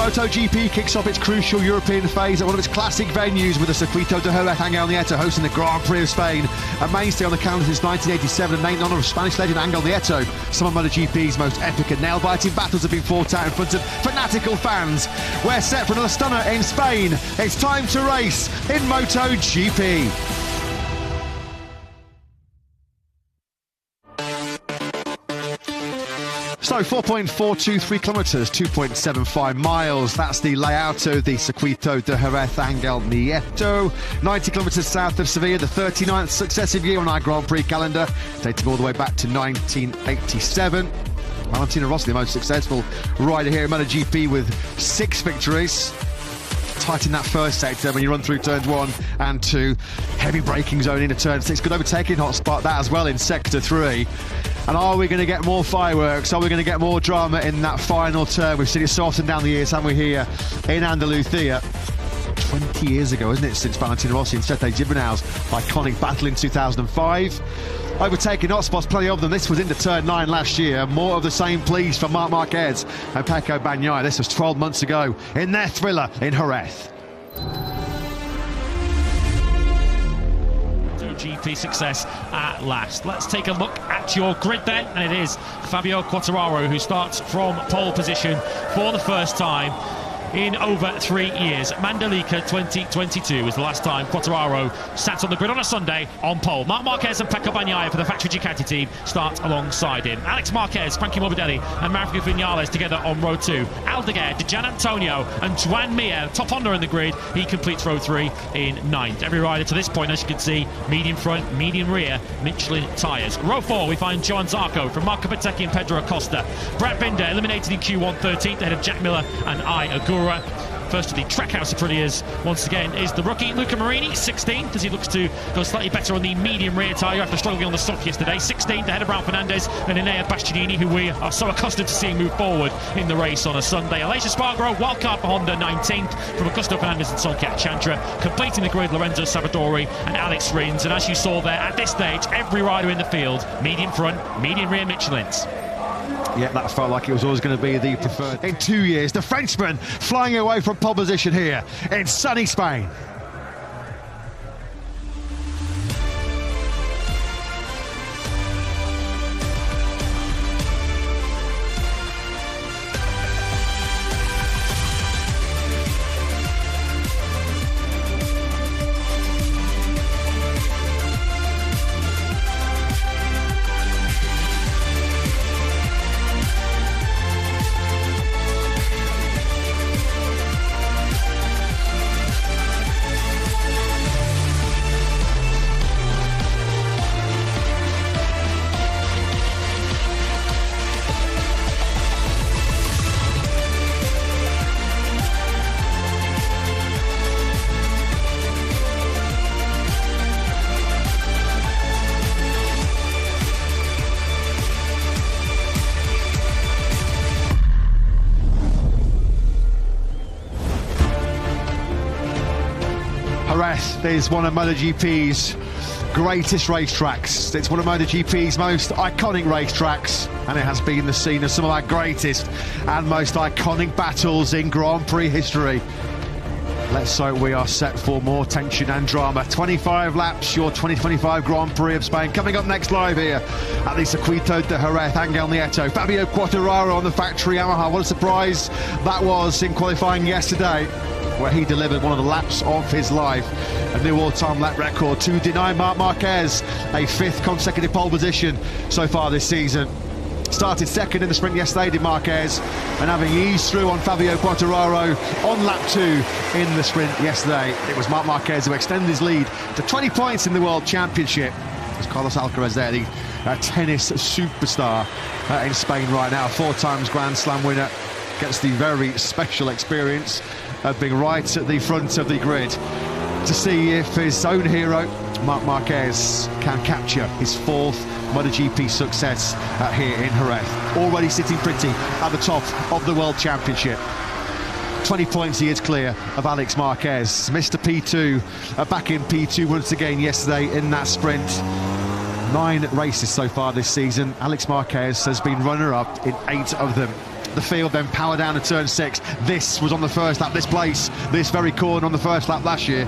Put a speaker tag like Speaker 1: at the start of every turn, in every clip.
Speaker 1: MotoGP kicks off its crucial European phase at one of its classic venues with the Circuito de Jerez Angel Nieto hosting the Grand Prix of Spain. A mainstay on the calendar since 1987 and named in honour of Spanish legend Angel Nieto. Some of MotoGP's most epic and nail-biting battles have been fought out in front of fanatical fans. We're set for another stunner in Spain. It's time to race in MotoGP. So 4.423 kilometres, 2.75 miles. That's the layout of the Circuito de Jerez Angel Nieto. 90 kilometres south of Sevilla, the 39th successive year on our Grand Prix calendar, dating all the way back to 1987. Valentino Rossi, the most successful rider here in MotoGP with 6 victories. Tight in that first sector when you run through turns 1 and 2. Heavy braking zone into turn 6. Good overtaking hotspot, that as well in sector 3. And are we going to get more fireworks? Are we going to get more drama in that final turn? We've seen it so often down the years, haven't we, here in Andalusia? 20 years ago, isn't it, since Valentino Rossi and Sete Gibernau's iconic battle in 2005. Overtaking hotspots, plenty of them. This was into turn 9 last year. More of the same, please, for Marc Marquez and Pecco Bagnaia. This was 12 months ago in their thriller in Jerez.
Speaker 2: GP success at last. Let's take a look at your grid then, and it is Fabio Quartararo who starts from pole position for the first time in over 3 years. Mandalika 2022 was the last time Quartararo sat on the grid on a Sunday on pole. Marc Marquez and Pecco Bagnaia for the factory Ducati team start alongside him. Alex Marquez, Frankie Morbidelli and Maverick Vinales together on row 2. Aldeguer, Gian Antonio and Joan Mir, top Honda in the grid. He completes row 3 in 9th. Every rider to this point, as you can see, medium front, medium rear, Michelin tyres. Row 4, we find Johan Zarco from Marco Bezzecchi and Pedro Acosta. Brad Binder eliminated in Q1 13th ahead of Jack Miller and I Agura. First of the Trackhouse Aprilias, once again, is the rookie Luca Marini, 16th, as he looks to go slightly better on the medium rear tyre after struggling on the soft yesterday. 16th ahead of Brown Fernandez and Enea Bastianini, who we are so accustomed to seeing move forward in the race on a Sunday. Aleix Espargaro, wildcard for Honda, 19th from Augusto Fernandez and Solcat Chantra. Completing the grid, Lorenzo Savadori and Alex Rins. And as you saw there, at this stage, every rider in the field, medium front, medium rear Michelins.
Speaker 1: Yeah, that felt like it was always going to be the preferred. In 2 years, the Frenchman flying away from pole position here in sunny Spain. Jerez is one of MotoGP's greatest racetracks. It's one of MotoGP's most iconic racetracks, and it has been the scene of some of our greatest and most iconic battles in Grand Prix history. Let's hope we are set for more tension and drama. 25 laps, your 2025 Grand Prix of Spain. Coming up next live here at the Circuito de Jerez Angel Nieto. Fabio Quartararo on the factory Yamaha. What a surprise that was in qualifying yesterday, where he delivered one of the laps of his life. A new all-time lap record to deny Marc Marquez a 5th consecutive pole position so far this season. Started second in the sprint yesterday, did Marquez, and having eased through on Fabio Quartararo on lap 2 in the sprint yesterday. It was Marc Marquez who extended his lead to 20 points in the World Championship. It's Carlos Alcaraz there, the tennis superstar in Spain right now. 4 times Grand Slam winner, gets the very special experience of being right at the front of the grid to see if his own hero, Marc Marquez, can capture his 4th MotoGP success here in Jerez. Already sitting pretty at the top of the World Championship. 20 points he is clear of Alex Marquez. Mr. P2 back in P2 once again yesterday in that sprint. 9 races so far this season. Alex Marquez has been runner-up in 8 of them. the field, then power down to turn 6. This was on the first lap, this very corner on the first lap last year,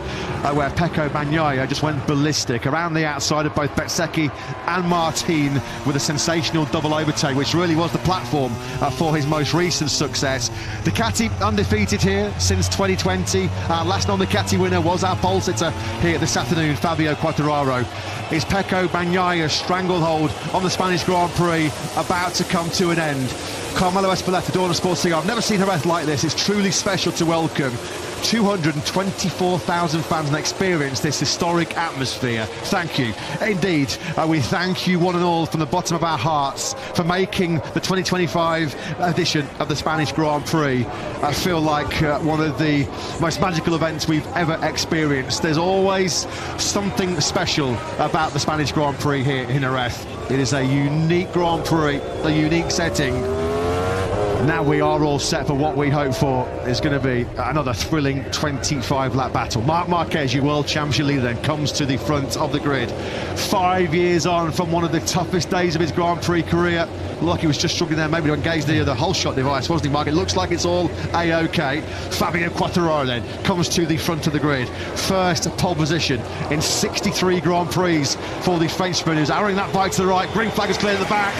Speaker 1: where Pecco Bagnaia just went ballistic around the outside of both Bezzecchi and Martin with a sensational double overtake, which really was the platform for his most recent success. Ducati undefeated here since 2020. Our last non-Ducati winner was our pole sitter here this afternoon, Fabio Quartararo. Is Pecco Bagnaia's stranglehold on the Spanish Grand Prix about to come to an end? Carmelo Espeleta, Dawn of Sports I've never seen Jerez like this. It's truly special to welcome 224,000 fans and experience this historic atmosphere. Thank you. Indeed, we thank you one and all from the bottom of our hearts for making the 2025 edition of the Spanish Grand Prix feel like one of the most magical events we've ever experienced. There's always something special about the Spanish Grand Prix here in Jerez. It is a unique Grand Prix, a unique setting. Now we are all set for what we hope for is going to be another thrilling 25-lap battle. Marc Marquez, your World Championship leader, then comes to the front of the grid. 5 years on from one of the toughest days of his Grand Prix career. Look, he was just struggling there maybe to engage the whole shot device, wasn't he, Mark? It looks like it's all A-OK. Fabio Quartararo then comes to the front of the grid. First pole position in 63 Grand Prix for the French sprinters. Arrowing that bike to the right. Green flag is clear at the back.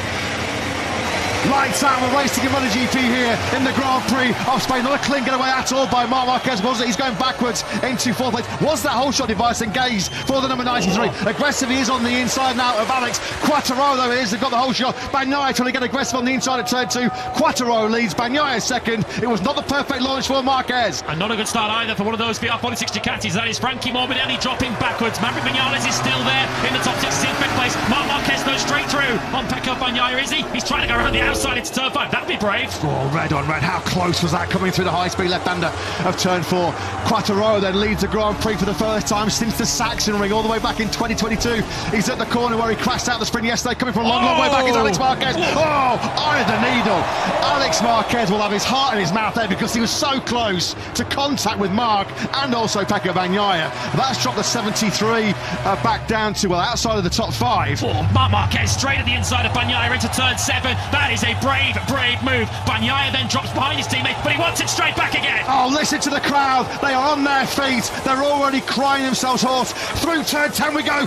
Speaker 1: Lights out, we're racing in MotoGP here in the Grand Prix of Spain. Not a clean getaway at all by Marc Marquez, was it? He's going backwards into fourth place. Was that whole shot device engaged for the number 93? Aggressive, he is on the inside now of Alex Quartararo, though it is. They've got the whole shot. Bagnaia trying to get aggressive on the inside at turn 2. Quartararo leads, Bagnaia second. It was not the perfect launch for Marquez.
Speaker 2: And not a good start either for one of those VR46 Ducatis. That is Frankie Morbidelli dropping backwards. Maverick Vinales is still there in the top 6, in fifth place. Marc Marquez goes straight through on Pecco Bagnaia, is he? He's trying to go around the outside into turn 5. That'd be brave.
Speaker 1: Oh, red on red. How close was that coming through the high-speed left-hander of turn 4? Quartararo then leads the Grand Prix for the first time since the Saxon Ring, all the way back in 2022. He's at the corner where he crashed out the sprint yesterday, coming from a long, long way back. Is Alex Marquez. Oh, eye of the needle. Alex Marquez will have his heart in his mouth there because he was so close to contact with Marc and also Pecco Bagnaia. That's dropped the 73 back down to, well, outside of the top 5.
Speaker 2: Oh, Marc Marquez straight at the inside of Bagnaia into turn 7. That is a brave move. Bagnaia then drops behind his teammate, but he wants it straight back again.
Speaker 1: Oh, listen to the crowd. They are on their feet. They're already crying themselves hoarse. Through turn 10 we go.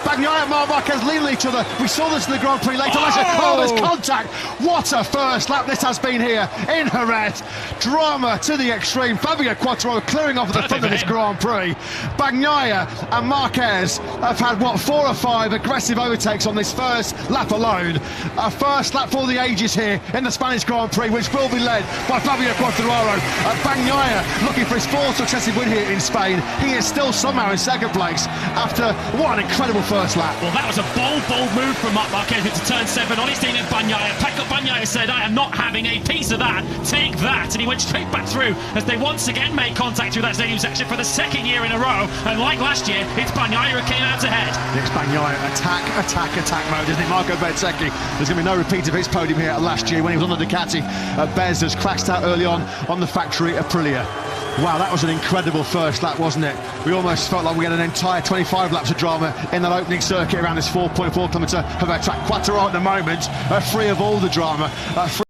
Speaker 1: Bagnaia and Marc Marquez lean each other. We saw this in the Grand Prix later. Oh, there's contact. What a first lap this has been here in Jerez. Drama to the extreme. Fabio Quartararo clearing off at the front of this Grand Prix. Bagnaia and Marquez have had, 4 or 5 aggressive overtakes on this first lap alone. A first lap for the ages here in the Spanish Grand Prix, which will be led by Fabio Quartararo. Bagnaia looking for his 4th successive win here in Spain. He is still somehow in second place after what an incredible first lap.
Speaker 2: Well, that was a bold move from Marc Marquez into turn 7 on his team in Bagnaia. Pecco Bagnaia said, I am not having a piece of that. Take that. And he went straight back through as they once again made contact through that stadium section for the 2nd year in a row. And like last year, it's Bagnaia who came out ahead.
Speaker 1: It's Bagnaia attack mode, isn't it? Marco Bezzecchi. There's going to be no repeat of his podium here last year when he was on the Ducati. Bez has crashed out early on the factory Aprilia. Wow, that was an incredible first lap, wasn't it? We almost felt like we had an entire 25 laps of drama in that opening circuit around this 4.4 kilometre of track. Quartararo at the moment free of all the drama.